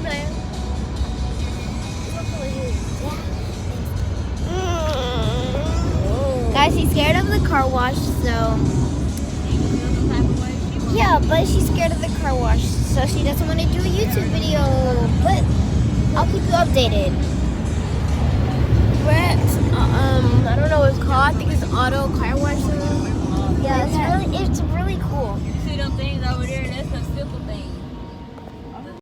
playing. Guys, she's scared of the car wash, so yeah, but she's scared of the car wash, so she doesn't want to do a YouTube video. But I'll keep you updated. We're at, I don't know what it's called. I think it's Auto Car Wash. Yeah, it's really cool. See them things over there? That's the simple things.